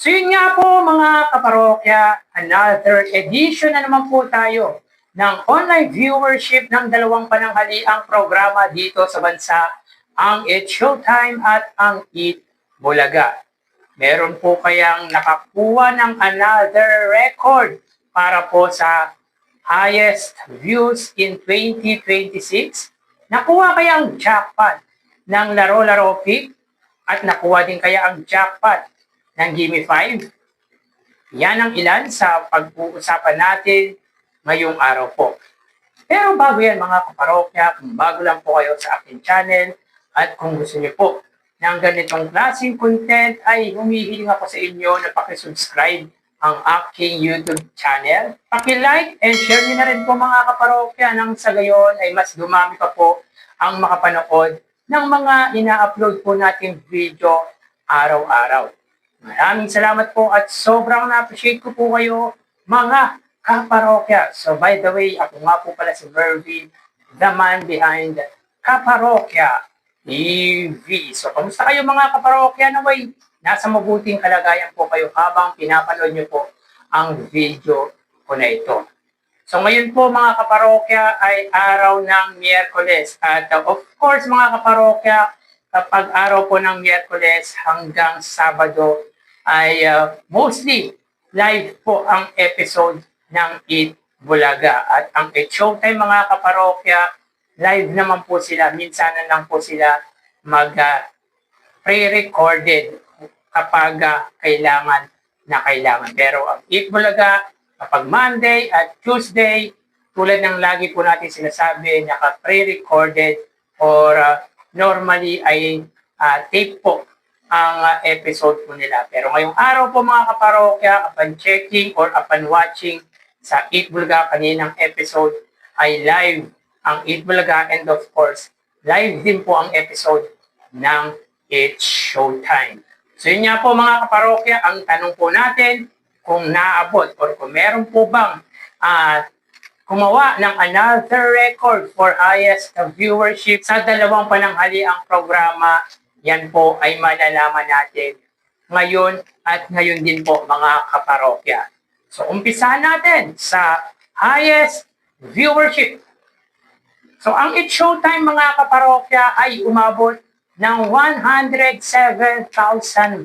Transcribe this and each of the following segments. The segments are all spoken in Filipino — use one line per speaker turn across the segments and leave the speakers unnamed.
So yun nga po mga kaparokya, another edition na naman po tayo ng online viewership ng dalawang pananghaliang programa dito sa bansa, ang It's Showtime at ang Eat Bulaga. Meron po kayang nakakuha ng another record para po sa highest views in 2026? Nakuha kaya ang jackpot ng Laro-Laro Pick at nakuha din kaya ang jackpot ng Gimme 5? Yan ang ilan sa pag-uusapan natin ngayong araw po. Pero bago yan mga kaparokya, kung bago lang po kayo sa aking channel at kung gusto niyo po ng ganitong klaseng content ay humihiling ako sa inyo na pakisubscribe ang aking YouTube channel. Paki-like and share niyo na rin po mga kaparokya nang sa gayon ay mas dumami pa po ang makapanood ng mga ina-upload po nating video araw-araw. Maraming salamat po at sobrang na-appreciate ko po kayo mga kaparokya. So by the way, ako nga po pala si Vervin, the man behind Kaparokya TV. So kamusta kayo mga kaparokya? Naway, nasa mabuting kalagayan po kayo habang pinapanood nyo po ang video ko na ito. So ngayon po mga kaparokya ay araw ng Miyerkules. At of course mga kaparokya, kapag araw po ng Miyerkules hanggang Sabado ay mostly live po ang episode ng Eat Bulaga. At ang It's Showtime mga kaparokya, live naman po sila. Minsan lang po sila pre-recorded kapag kailangan na kailangan. Pero ang Eat Bulaga, kapag Monday at Tuesday, tulad ng lagi po natin sinasabi, naka-pre-recorded or normally ay tape po ang episode po nila. Pero ngayong araw po mga kaparokya, upon checking or upon watching sa Eat Bulaga kaninang episode ay live ang Eat Bulaga and of course, live din po ang episode ng It's Showtime. So yun nga po mga kaparokya, ang tanong po natin kung naabot or kung meron po bang gumawa ng another record for highest viewership sa dalawang pananghaliang programa. Yan po ay malalaman natin ngayon at ngayon din po mga kaparokya. So umpisahan natin sa highest viewership. So ang It's Showtime mga kaparokya ay umabot ng 107,000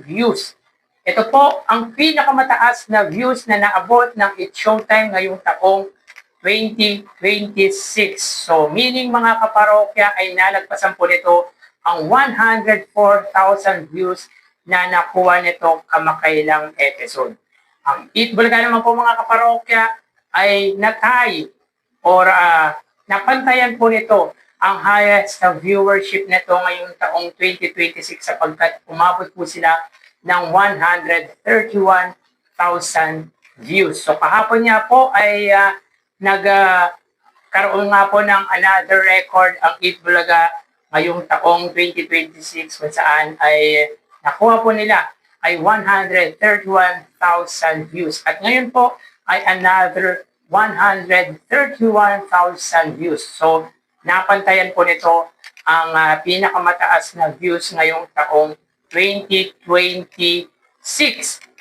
views. Ito po ang pinakamataas na views na naabot ng It's Showtime ngayong taong 2026. So meaning mga kaparokya ay nalagpasan po nito ang 104,000 views na nakuha nito kamakailang episode. Ang Eat Bulaga naman po mga kaparokya ay natay or napantayan po nito ang highest viewership nito ngayong taong 2026 sapagkat umabot po sila ng 131,000 views. So kahapon niya po ay nagkaroon nga po ng another record ang Eat Bulaga ngayong taong 2026 kung saan ay nakuha po nila ay 131,000 views. At ngayon po ay another 131,000 views. So napantayan po nito ang pinakamataas na views ngayong taong 2026.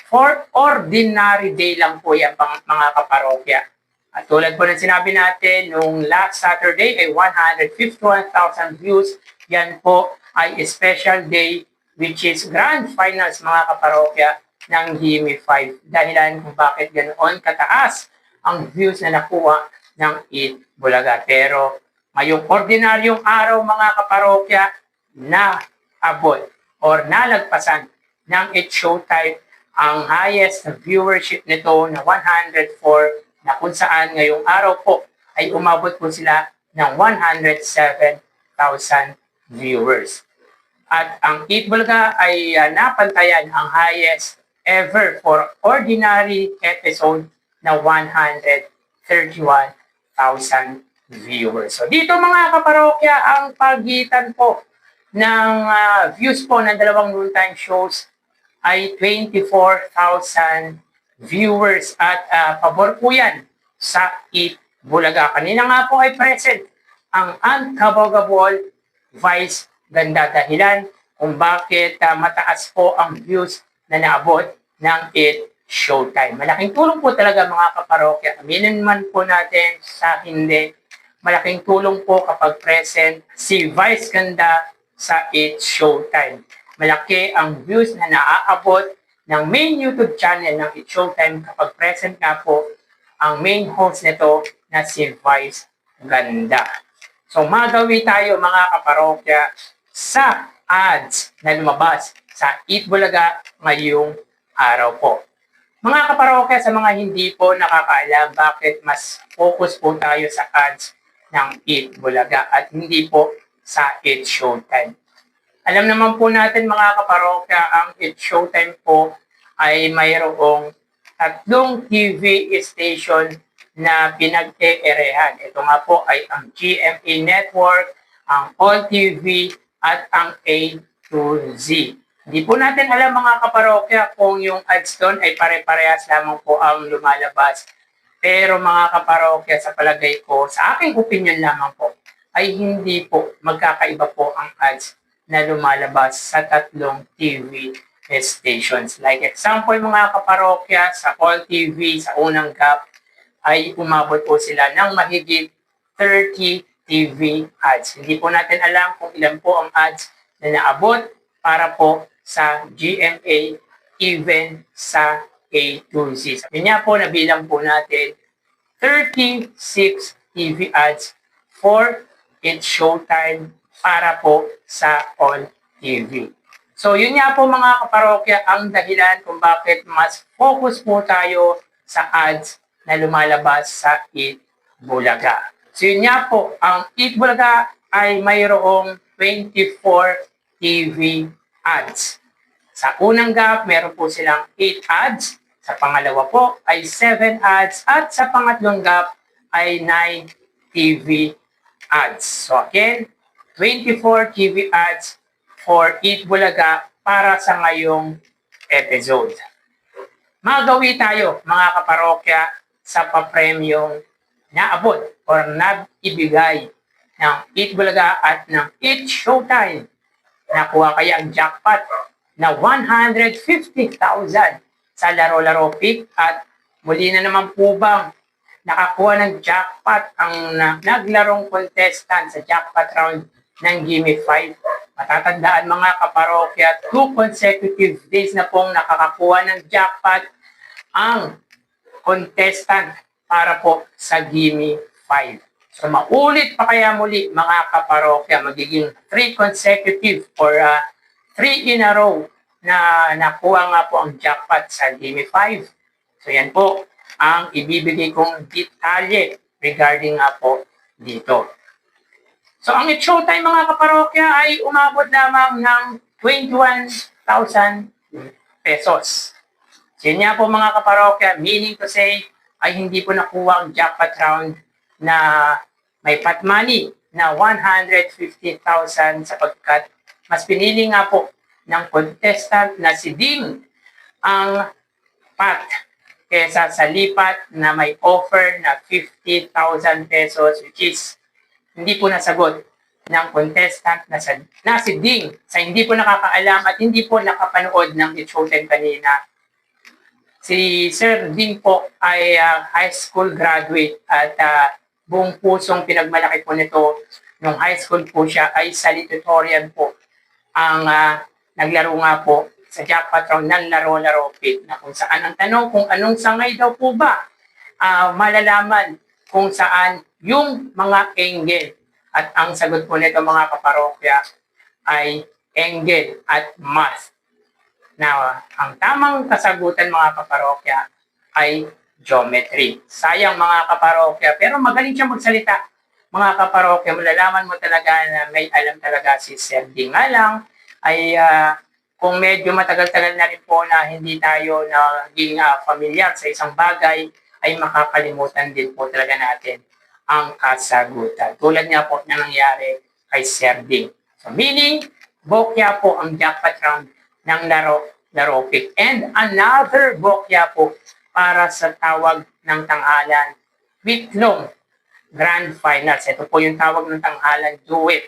For ordinary day lang po yan mga kaparokya. At tulad po ng sinabi natin, nung last Saturday ay 151,000 views. Yan po ay special day which is grand finals mga kaparokya ng Gimme 5. Dahilan kung bakit ganoon kataas ang views na nakuha ng Eat Bulaga. Pero ngayong ordinaryong araw mga kaparokya na abot or nalagpasan ng It's Showtime ang highest viewership nito na 104 na kung saan ngayong araw po ay umabot po sila ng 107,000 viewers. At ang Eat Bulaga ay napantayan ang highest ever for ordinary episode na 131,000 viewers. So dito mga kaparokya, ang pagitan po ng views po ng dalawang noontime shows ay 24,000 viewers at pabor po yan sa Eat Bulaga. Kanina nga po ay present ang Unkabogable Vice Ganda dahilan kung bakit mataas po ang views na naabot ng It Showtime. Malaking tulong po talaga mga kaparokya. Aminin man po natin sa hindi, malaking tulong po kapag present si Vice Ganda sa It Showtime. Malaki ang views na naaabot ng main YouTube channel ng It Showtime kapag present nga po ang main host nito na si Vice Ganda. So magawi tayo mga kaparokya sa ads na lumabas sa Eat Bulaga ngayong araw po. Mga kaparokya, sa mga hindi po nakakaalam bakit mas focus po tayo sa ads ng Eat Bulaga at hindi po sa It Showtime. Alam naman po natin mga kaparokya, ang It Showtime po ay mayroong 3 TV station na pinag-eerehan. Ito nga po ay ang GMA Network, ang All TV, at ang A to Z. Hindi po natin alam mga kaparokya kung yung ads doon ay pare-parehas lamang po ang lumalabas. Pero mga kaparokya, sa palagay ko, sa aking opinion lamang po, ay hindi po magkakaiba po ang ads na lumalabas sa 3 TV stations. Like example mga kaparokya, sa All TV, sa unang gap, ay umabot po sila ng mahigit 30 TV ads. Hindi po natin alam kung ilan po ang ads na naabot para po sa GMA, even sa A to Z. Yun nga po, nabilang po natin 36 TV ads for It Showtime para po sa All TV. So yun nga po mga kaparokya ang dahilan kung bakit mas focus po tayo sa ads na lumalabas sa Eat Bulaga. So yun nga po, ang Eat Bulaga ay mayroong 24 TV ads. Sa unang gap, meron po silang 8 ads. Sa pangalawa po ay 7 ads. At sa pangatlong gap ay 9 TV ads. So again, 24 TV ads for Eat Bulaga para sa ngayong episode. Magawi tayo mga kaparokya sa papremyong naabot or naibigay ng Eat Bulaga at ng It Showtime. Nakuha kaya ang jackpot na 150,000 sa laro-laro pick at muli na naman po bang nakakuha ng jackpot ang naglarong contestant sa jackpot round ng Gimme 5. Matatandaan mga kaparokya, 2 consecutive days na pong nakakakuha ng jackpot ang contestant para po sa Gimme 5. So maulit pa kaya muli mga kaparokya, magiging 3 consecutive or 3 in a row na nakuha nga po ang jackpot sa Gimme 5. So yan po ang ibibigay kong detalye regarding nga po dito. So ang It Showtime mga kaparokya ay umabot lamang ng 21,000 pesos. So yun nga po mga kaparokya, meaning to say, ay hindi po nakuha ang jackpot round na may pot money na 150,000 sapagkat mas pinili nga po ng contestant na si Ding ang pot kesa sa lipat na may offer na 50,000 pesos which is hindi po nasagot ng contestant na si Ding. Sa hindi po nakakaalam at hindi po nakapanood ng It Showtime kanina, si Sir Ding po ay high school graduate at buong pusong pinagmalaki po nito nung high school po siya ay salutatorian po ang naglaro nga po sa jackpot round ng laro-laro pick na kung saan ang tanong kung anong sangay daw po ba malalaman kung saan yung mga angle at ang sagot po nito mga kaparokya ay angle at math. Na ang tamang kasagutan mga kaparokya ay geometry. Sayang mga kaparokya, pero magaling siya magsalita. Mga kaparokya, malalaman mo talaga na may alam talaga si Sir D. Nga lang ay kung medyo matagal-tagal na rin po na hindi tayo naging familiar sa isang bagay, ay makakalimutan din po talaga natin ang kasagutan. Tulad nga po na nangyari kay Sir D. So meaning, bokya po ang jackpot round ng laro pick. And another bokya po para sa tawag ng tanghalan week-long grand finals. Ito po yung tawag ng tanghalan duet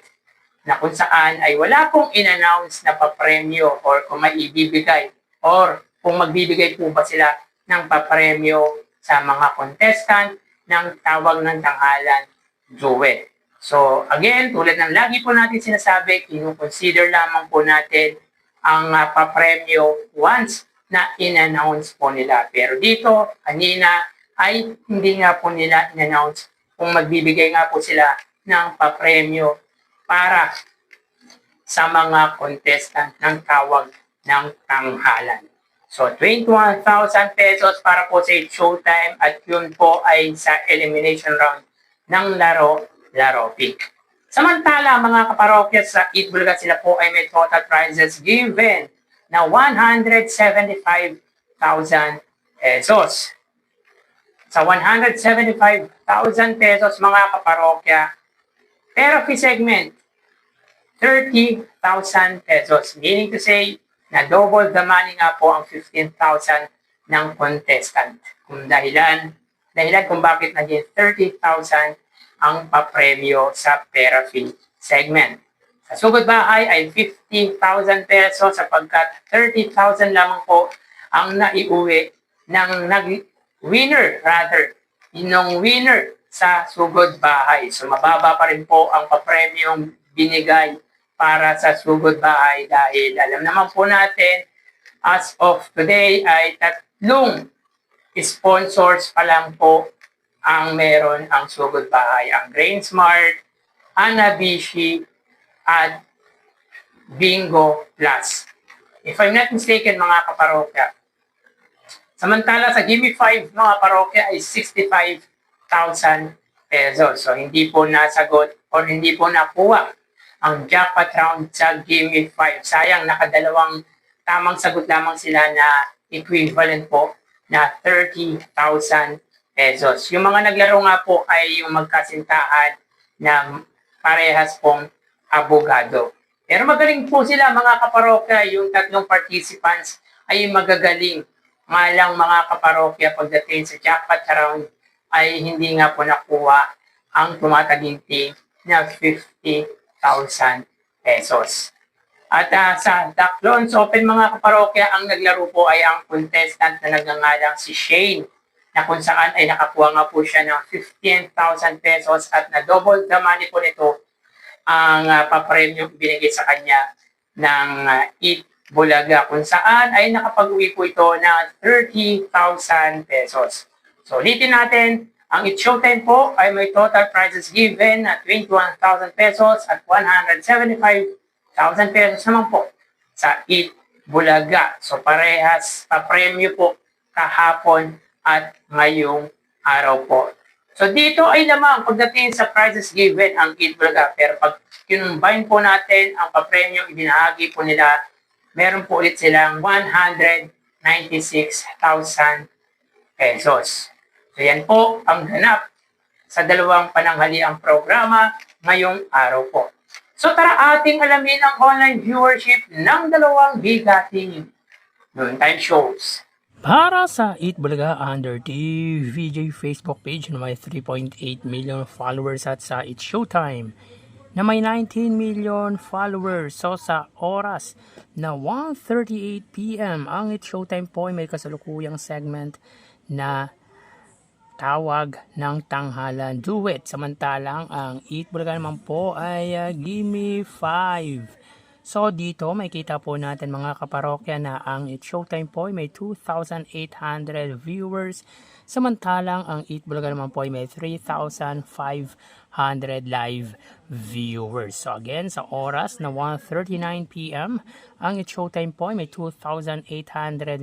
na kung saan ay wala pong in-announce na papremyo or kung may ibibigay or kung magbibigay po ba sila ng papremyo sa mga contestant ng tawag ng tanghalan duet. So again, tulad ng lagi po natin sinasabi, kinukonsider lamang po natin ang papremyo once na in-announce po nila. Pero dito, kanina ay hindi nga po nila in-announce kung magbibigay nga po sila ng papremyo para sa mga contestant ng tawag ng tanghalan. So, 21,000 pesos para po sa Showtime at yun po ay sa elimination round ng Laro Pick. Samantala, mga kaparokya sa Eat Bulaga, sila po ay may total prizes given na 175,000 pesos. Sa 175,000 pesos, mga kaparokya, therapy segment, 30,000 pesos. Meaning to say, na double the money nga po ang 15,000 ng contestant. Kung dahilan kung bakit naging 30,000 ang papremyo sa therapy segment. Sa sugod bahay ay 50,000 pesos sapagkat 30,000 lamang po ang naiuwi ng winner sa sugod bahay. So mababa pa rin po ang papremyong binigay para sa sugod bahay dahil alam naman po natin as of today ay 3 sponsors pa lang po ang meron ang sugod bahay. Ang Grain Smart, Hanabishi, at Bingo Plus. If I'm not mistaken, mga kaparokya. Samantala sa Gimme 5, mga parokya ay 65,000 pesos. So hindi po nasagot or hindi po nakuha ang jackpot round sa Gimme 5. Sayang, nakadalawang tamang sagot lamang sila na equivalent po na 30,000 pesos. Yung mga naglaro nga po ay yung magkasintahan na parehas pong abogado. Pero magaling po sila, mga kaparokya. Yung 3 participants ay magagaling. Nga lang, mga kaparokya, pagdating sa jackpot round ay hindi nga po nakuha ang tumataginting na 50,000 pesos. At sa Daclons Open, mga kaparokya, ang naglaro po ay ang contestant na nagngangalang si Shane, na kung saan ay nakakuha nga po siya ng 15,000 pesos at na-double the money po nito ang papremyo binigay sa kanya ng Eat Bulaga, kung saan ay nakapag-uwi po ito ng 30,000 pesos. So ulitin natin, ang It's Showtime po ay may total prizes given na 21,000 pesos at 175,000 pesos naman po sa Eat Bulaga. So parehas papremyo po kahapon at ngayong araw po. So dito ay lamang pagdating sa prizes given ang Eat Bulaga. Pero pag kinumbine po natin ang papremyo ibinahagi po nila, meron po ulit silang 196,000 pesos. So yan po ang ganap sa dalawang pananghaliang programa ngayong araw po. So tara ating alamin ang online viewership ng dalawang bigating noontime shows.
Para sa Eat Bulaga under TVJ Facebook page na may 3.8 million followers at sa It's Showtime na may 19 million followers. So sa oras na 1:38 PM ang It's Showtime po ay may kasalukuyang segment na tawag ng tanghalan duet. Samantalang ang Eat Bulaga naman po ay Gimme 5. So dito may kita po natin, mga kaparokya, na ang It's Showtime po ay may 2,800 viewers. Samantalang ang Eat Bulaga naman po ay may 3,500 live viewers. So again, sa oras na 1:39 PM, ang It's Showtime po ay may 2,800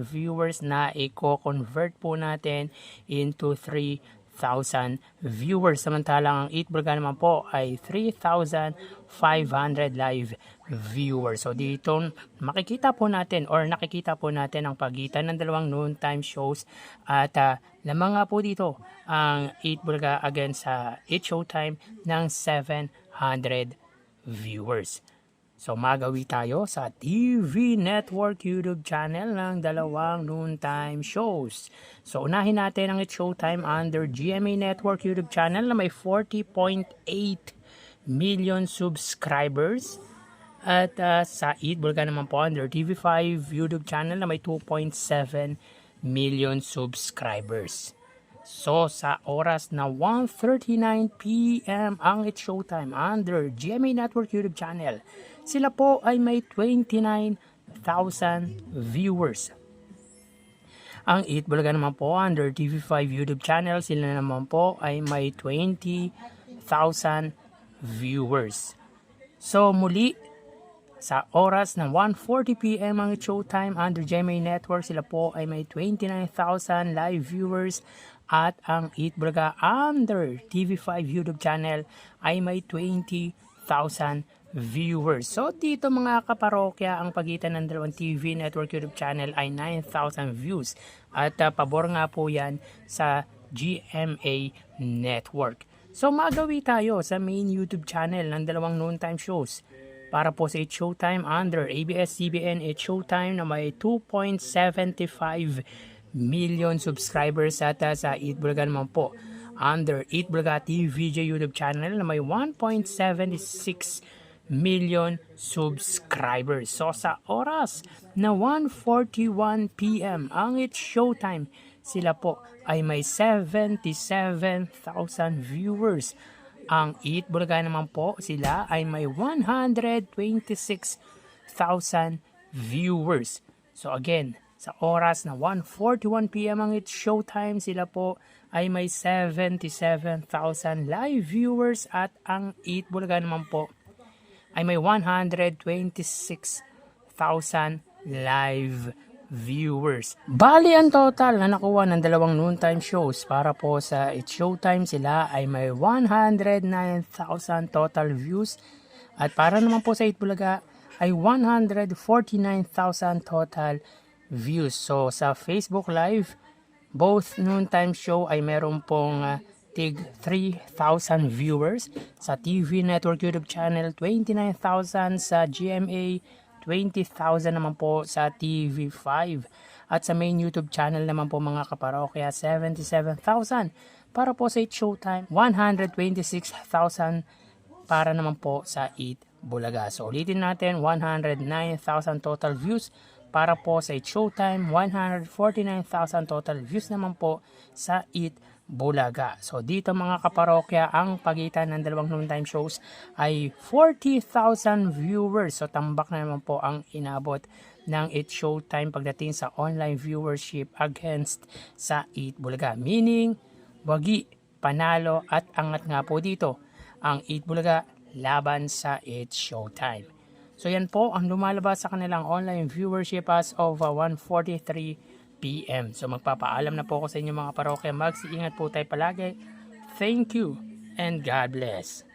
viewers na i-convert po natin into 3,000 viewers. Samantalang ang Eat Bulaga naman po ay 3,500 live viewers. So dito makikita po natin or nakikita po natin ang pagitan ng dalawang noontime shows at lamang nga po dito ang Eat Bulaga against sa It's Showtime ng 700 viewers. So magawi tayo sa TV Network YouTube channel ng dalawang noontime shows. So unahin natin ang It's Showtime under GMA Network YouTube channel na may 40.8 million subscribers. At sa Eat Bulaga naman po under TV5 YouTube channel na may 2.7 million subscribers. So sa oras na 1:39 PM ang It's Showtime under GMA Network YouTube channel, sila po ay may 29,000 viewers. Ang Eat Bulaga naman po under TV5 YouTube channel, sila naman po ay may 20,000 viewers. So muli, sa oras ng 1:40 PM ang Showtime under GMA Network, sila po ay may 29,000 live viewers at ang Eat Bulaga under TV5 YouTube channel ay may 20,000 viewers. So dito mga kaparokya, ang pagitan ng dalawang TV network YouTube channel ay 9,000 views at pabor nga po yan sa GMA Network. So magawi tayo sa main YouTube channel ng dalawang noontime shows. Para po sa It's Showtime under ABS-CBN It's Showtime na may 2.75 million subscribers at sa Eat Bulaga naman po under Eat Bulaga TVJ YouTube channel na may 1.76 million subscribers. So sa oras na 1:41 PM ang It's Showtime, sila po ay may 77,000 viewers. Ang Eat Bulaga naman po, sila ay may 126,000 viewers. So again, sa oras na 1:41 PM ang It's Showtime, sila po ay may 77,000 live viewers at ang Eat Bulaga naman po ay may 126,000 live viewers. Bali ang total na nakuha ng dalawang noontime shows para po sa It's Showtime, sila ay may 109,000 total views at para naman po sa Eat Bulaga ay 149,000 total views. So sa Facebook Live, both noontime show ay meron pong tig 3,000 viewers. Sa TV Network YouTube channel, 29,000. Sa GMA, 20,000 naman po sa TV5. At sa main YouTube channel naman po mga kaparokya, 77,000. Para po sa It's Showtime, 126,000 para naman po sa Eat Bulaga. So ulitin natin, 109,000 total views para po sa It's Showtime, 149,000 total views naman po sa Eat Bulaga. So dito mga kaparokya, ang pagitan ng dalawang noontime shows ay 40,000 viewers. So tambak na naman po ang inabot ng It's Showtime pagdating sa online viewership against sa Eat Bulaga. Meaning, wagi, panalo at angat nga po dito ang Eat Bulaga laban sa It's Showtime. So yan po ang lumalabas sa kanilang online viewership as of 1:43 PM. So magpapaalam na po ako sa inyo mga parokya. Mag-iingat po tayo palagi. Thank you and God bless.